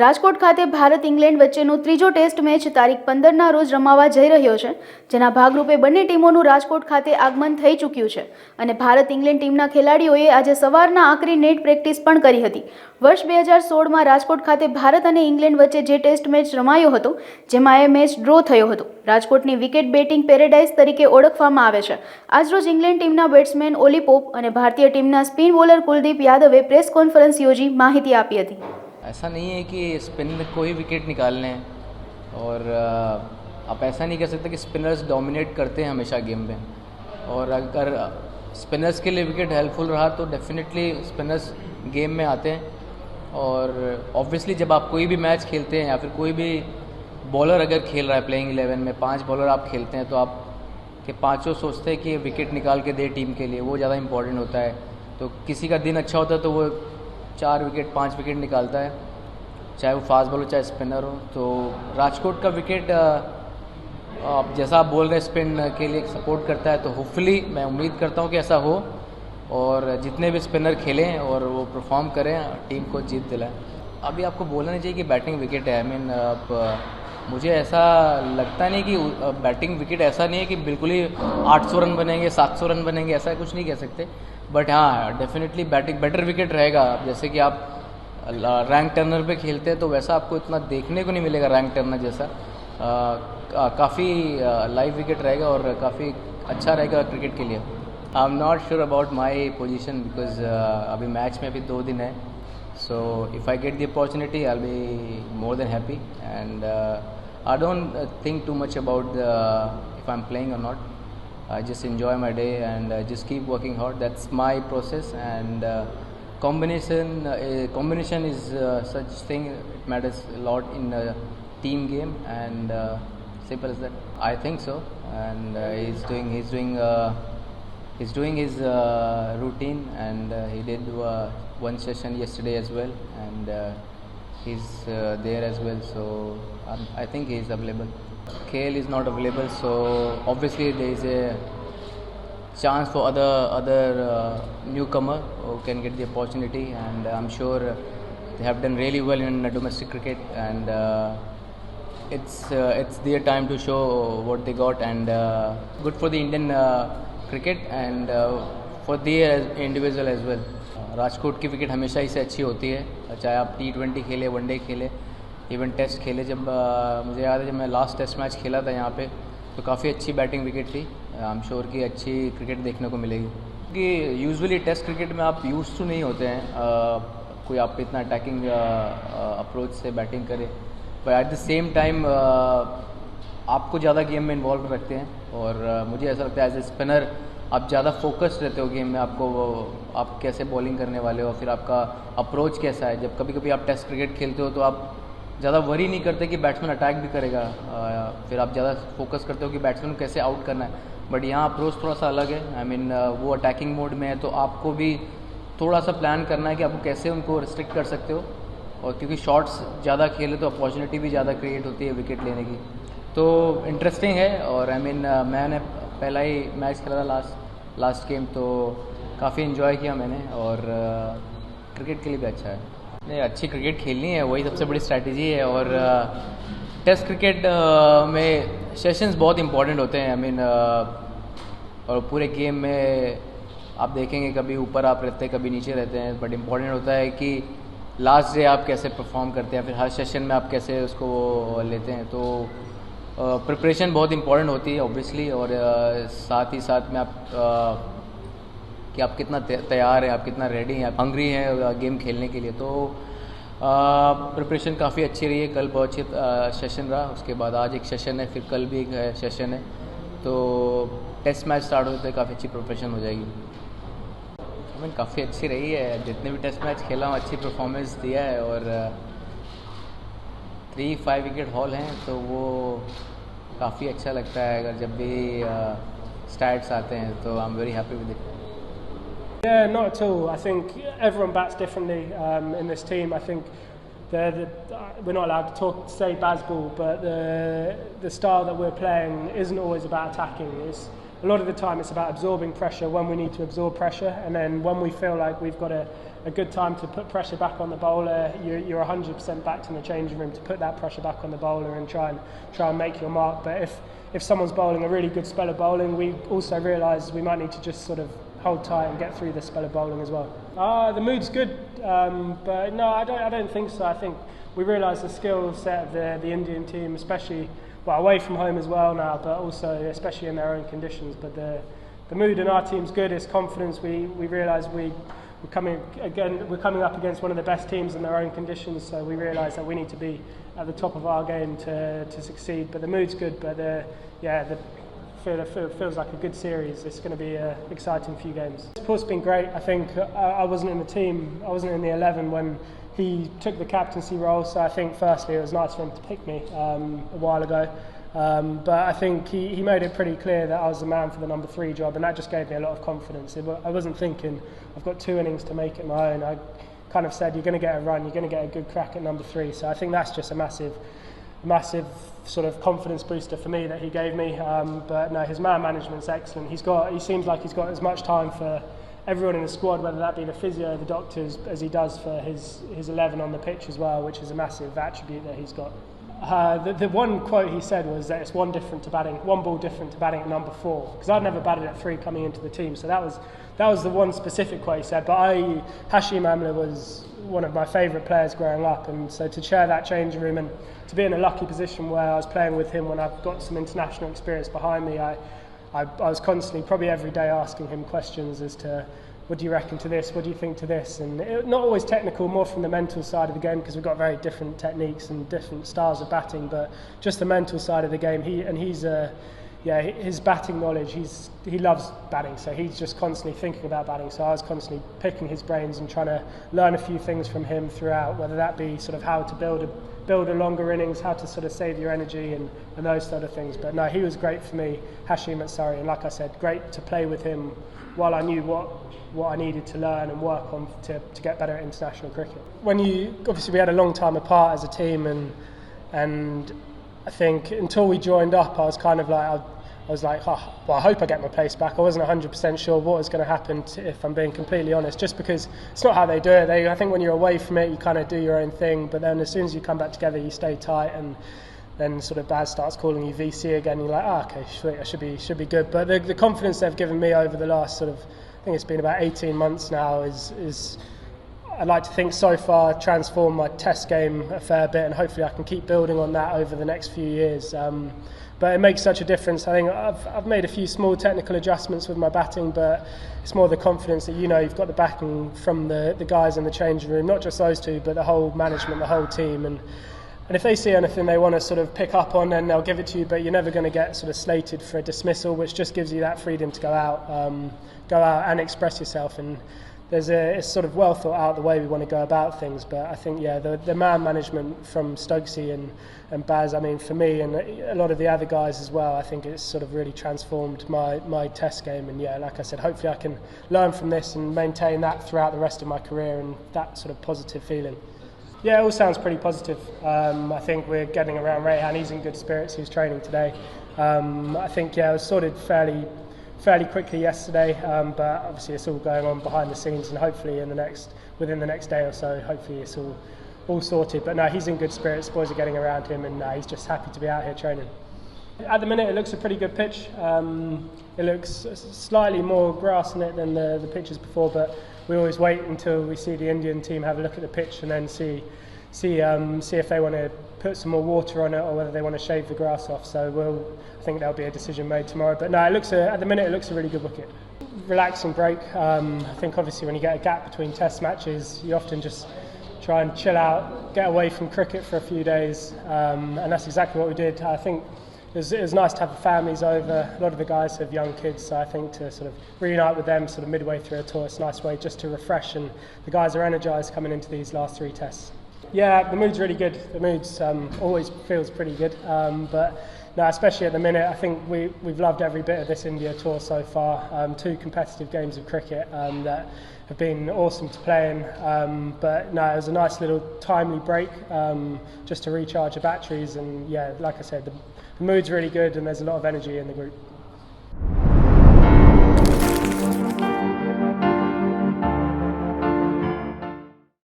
રાજકોટ ખાતે ભારત ઇંગ્લેન્ડ વચ્ચેનો ત્રીજો ટેસ્ટ મેચ તારીખ 15ના રોજ રમાવા જઈ રહ્યો છે, જેના ભાગરૂપે બંને ટીમોનું રાજકોટ ખાતે આગમન થઈ ચૂક્યું છે અને ભારત ઇંગ્લેન્ડ ટીમના ખેલાડીઓએ આજે સવારના આકરી નેટ પ્રેક્ટિસ પણ કરી હતી। વર્ષ 2016માં રાજકોટ ખાતે ભારત અને ઇંગ્લેન્ડ વચ્ચે જે ટેસ્ટ મેચ રમાયો હતો, જેમાં એ મેચ ડ્રો થયો હતો। રાજકોટની વિકેટ બેટિંગ પેરેડાઇઝ તરીકે ઓળખવામાં આવે છે। આજરોજ ઇંગ્લેન્ડ ટીમના બેટ્સમેન ઓલી પોપ અને ભારતીય ટીમના સ્પિન બોલર કુલદીપ યાદવે પ્રેસ કોન્ફરન્સ યોજી માહિતી આપી હતી। ऐसा नहीं है कि स्पिन में कोई विकेट निकालने हैं और आप ऐसा नहीं कह सकते कि स्पिनर्स डोमिनेट करते हैं हमेशा गेम में, और अगर स्पिनर्स के लिए विकेट हेल्पफुल रहा तो डेफिनेटली स्पिनर्स गेम में आते हैं। और ऑब्वियसली जब आप कोई भी मैच खेलते हैं या फिर कोई भी बॉलर अगर खेल रहा है प्लेइंग 11 में 5 बॉलर आप खेलते हैं तो आप के पाँचों सोचते हैं कि विकेट निकाल के दे टीम के लिए, वो ज़्यादा इंपॉर्टेंट होता है। तो किसी का दिन अच्छा होता है तो वो 4 विकेट 5 विकेट निकालता है, चाहे वो फास्ट बॉलर चाहे स्पिनर हो। तो राजकोट का विकेट आप जैसा आप बोल रहे हैं स्पिन के लिए सपोर्ट करता है, तो होपफुली मैं उम्मीद करता हूँ कि ऐसा हो और जितने भी स्पिनर खेलें और वो परफॉर्म करें, टीम को जीत दिलाएं। अभी आपको बोलना नहीं चाहिए कि बैटिंग विकेट है। आई मीन मुझे ऐसा लगता नहीं कि बैटिंग विकेट ऐसा नहीं है कि बिल्कुल ही 800 रन बनेंगे 700 रन बनेंगे, ऐसा कुछ नहीं कह सकते। बट हाँ, डेफिनेटली बैटिंग बेटर विकेट रहेगा। जैसे कि आप रैंक टर्नर पे खेलते हैं तो वैसा आपको इतना देखने को नहीं मिलेगा रैंक टर्नर जैसा। काफ़ी लाइव विकेट रहेगा और काफ़ी अच्छा रहेगा क्रिकेट के लिए। I am not sure about my position because अभी मैच में अभी 2 दिन है। So if I get the opportunity I will be more than happy and I don't think too much about if I am playing और not. I just enjoy my day and just keep working hard. That's my process, and combination is such thing. It matters a lot in a team game, and simple as that. I think so, and he's doing his routine, and he did one session yesterday as well, and he's there as well. So I think he's available. KL is not available, so obviously there is a chance for other newcomer who can get the opportunity, and I'm sure they have done really well in domestic cricket, and it's their time to show what they got, and good for the Indian cricket and for their individual as well. Rajkot की wicket हमेशा ही से अच्छी होती है, चाहे आप T20 खेले, one day खेले, इवन टेस्ट खेले। जब मुझे याद है जब मैं लास्ट टेस्ट मैच खेला था यहाँ पे तो काफ़ी अच्छी बैटिंग विकेट थी। आई एम श्योर कि अच्छी क्रिकेट देखने को मिलेगी, क्योंकि यूजुअली टेस्ट क्रिकेट में आप यूज्ड टू नहीं होते हैं कोई आप इतना अटैकिंग अप्रोच से बैटिंग करे, but at the same time आपको ज़्यादा गेम में इन्वॉल्व रखते हैं। और मुझे ऐसा लगता है एज ए स्पिनर आप ज़्यादा फोकस्ड रहते हो गेम में, आपको आप कैसे बॉलिंग करने वाले हो, फिर आपका अप्रोच कैसा है। जब कभी कभी आप टेस्ट क्रिकेट खेलते हो तो आप ज़्यादा वरी नहीं करते कि बैट्समैन अटैक भी करेगा, फिर आप ज़्यादा फोकस करते हो कि बैट्समैन को कैसे आउट करना है। बट यहाँ अप्रोच थोड़ा सा अलग है। आई मीन वो अटैकिंग मोड में है तो आपको भी थोड़ा सा प्लान करना है कि आपको कैसे उनको रिस्ट्रिक्ट कर सकते हो, और क्योंकि शॉट्स ज़्यादा खेले तो अपॉर्चुनिटी भी ज़्यादा क्रिएट होती है विकेट लेने की। तो इंटरेस्टिंग है। और आई मीन मैंने पहला ही मैच खेला था लास्ट गेम, तो काफ़ी इन्जॉय किया मैंने, और क्रिकेट के लिए भी अच्छा है। नहीं, अच्छी क्रिकेट खेलनी है, वही सबसे बड़ी स्ट्रैटेजी है। और टेस्ट क्रिकेट में सेशंस बहुत इंपॉर्टेंट होते हैं। आई मीन और पूरे गेम में आप देखेंगे कभी ऊपर आप रहते हैं कभी नीचे रहते हैं, बट इम्पॉर्टेंट होता है कि लास्ट डे आप कैसे परफॉर्म करते हैं, फिर हर सेशन में आप कैसे उसको लेते हैं। तो प्रिपरेशन बहुत इंपॉर्टेंट होती है ऑब्वियसली, और साथ ही साथ में आप कि आप कितना तैयार हैं, आप कितना रेडी हैं, आप हंग्री हैं गेम खेलने के लिए। तो प्रिपरेशन काफ़ी अच्छी रही है। कल बहुत अच्छी सेशन रहा, उसके बाद आज एक सेशन है, फिर कल भी एक सेशन है। तो टेस्ट मैच स्टार्ट होते हैं काफ़ी अच्छी प्रिपरेशन हो जाएगी। आई मीन काफ़ी अच्छी रही है, जितने भी टेस्ट मैच खेला हूँ अच्छी परफॉर्मेंस दिया है, और 3-5 विकेट हॉल हैं तो वो काफ़ी अच्छा लगता है अगर जब भी स्टैट्स आते हैं, तो I am very happy with it. Yeah, not at all. I think everyone bats differently in this team. I think we're not allowed to say baseball, but the style that we're playing isn't always about attacking. A lot of the time it's about absorbing pressure when we need to absorb pressure, and then when we feel like we've got a a good time to put pressure back on the bowler. You're 100% backed in the changing room to put that pressure back on the bowler and try and make your mark. But if someone's bowling a really good spell of bowling, we also realise we might need to just sort of hold tight and get through the spell of bowling as well. The mood's good, but no, I don't think so. I think we realise the skill set of the Indian team, especially away from home as well now, but also especially in their own conditions. But the mood in our team's good. It's confidence. We realise we're coming up against one of the best teams in their own conditions, so we realise that we need to be at the top of our game to succeed. But the mood's good. But it feels like a good series. It's going to be an exciting few games. Support's been great. I think I wasn't in the team. I wasn't in the 11 when he took the captaincy role. So I think firstly it was nice for him to pick me a while ago. But I think he made it pretty clear that I was the man for the number 3 job, and that just gave me a lot of confidence. I wasn't thinking I've got 2 innings to make it my own. I kind of said you're going to get a run, you're going to get a good crack at number 3. So I think that's just a massive sort of confidence booster for me that he gave me. But no, his man management's excellent. He seems like he's got as much time for everyone in the squad, whether that be the physio, the doctors, as he does for his 11 on the pitch as well, which is a massive attribute that he's got. The one quote he said was that it's one ball different to batting at number 4, because I'd never batted at 3 coming into the team, so that was the one specific quote he said. But Hashim Amla was one of my favourite players growing up, and so to share that changing room and to be in a lucky position where I was playing with him when I've got some international experience behind me, I was constantly, probably every day, asking him questions as to what do you reckon to this, what do you think to this, and not always technical, more from the mental side of the game, because we've got very different techniques and different styles of batting, but just the mental side of the game. His batting knowledge, he loves batting, so he's just constantly thinking about batting, so I was constantly picking his brains and trying to learn a few things from him throughout, whether that be sort of how to build a longer innings, how to sort of save your energy and those sort of things. But no, he was great for me, Hashim at Surrey, and like I said, great to play with him while I knew what I needed to learn and work on to get better at international cricket. Obviously we had a long time apart as a team, and I think until we joined up, I was kind of like, I hope I get my place back. I wasn't 100% sure what was going to happen, if I'm being completely honest, just because it's not how they do it. I think when you're away from it, you kind of do your own thing, but then as soon as you come back together, you stay tight, and then sort of Baz starts calling you VC again, and you're like, okay, sweet, I should be good. But the confidence they've given me over the last sort of, I think it's been about 18 months now, is I'd like to think so far transformed my test game a fair bit, and hopefully I can keep building on that over the next few years. But it makes such a difference. I think I've made a few small technical adjustments with my batting, but it's more the confidence that you've got the backing from the guys in the changing room, not just those two, but the whole management, the whole team. And if they see anything they want to sort of pick up on, then they'll give it to you, but you're never going to get sort of slated for a dismissal, which just gives you that freedom to go out and express yourself. And it's sort of well thought out the way we want to go about things. But I think, the man management from Stokesy and Baz, I mean, for me and a lot of the other guys as well, I think it's sort of really transformed my test game. And like I said, hopefully I can learn from this and maintain that throughout the rest of my career, and that sort of positive feeling. Yeah, it all sounds pretty positive. I think we're getting around Rayhan. He's in good spirits. He was training today. I think it was sorted fairly quickly yesterday, but obviously it's all going on behind the scenes, and hopefully within the next day or so, hopefully it's all sorted. But no, he's in good spirits. Boys are getting around him, and he's just happy to be out here training. At the minute, it looks a pretty good pitch. It looks slightly more grass in it than the pitches before, but we always wait until we see the Indian team have a look at the pitch and then see if they want to put some more water on it or whether they want to shave the grass off. So I think there'll be a decision made tomorrow. But no, at the minute it looks a really good wicket. Relaxing break. I think obviously when you get a gap between test matches, you often just try and chill out, get away from cricket for a few days, and that's exactly what we did. I think it was nice to have the families over. A lot of the guys have young kids, so I think to sort of reunite with them sort of midway through a tour, it's a nice way just to refresh, and the guys are energised coming into these last 3 tests. Yeah, the mood's really good. The mood's always feels pretty good, but no, especially at the minute, I think we've loved every bit of this India tour so far. 2 competitive games of cricket that have been awesome to play in, but no, it was a nice little timely break just to recharge the batteries, and like I said, the mood's really good and there's a lot of energy in the group.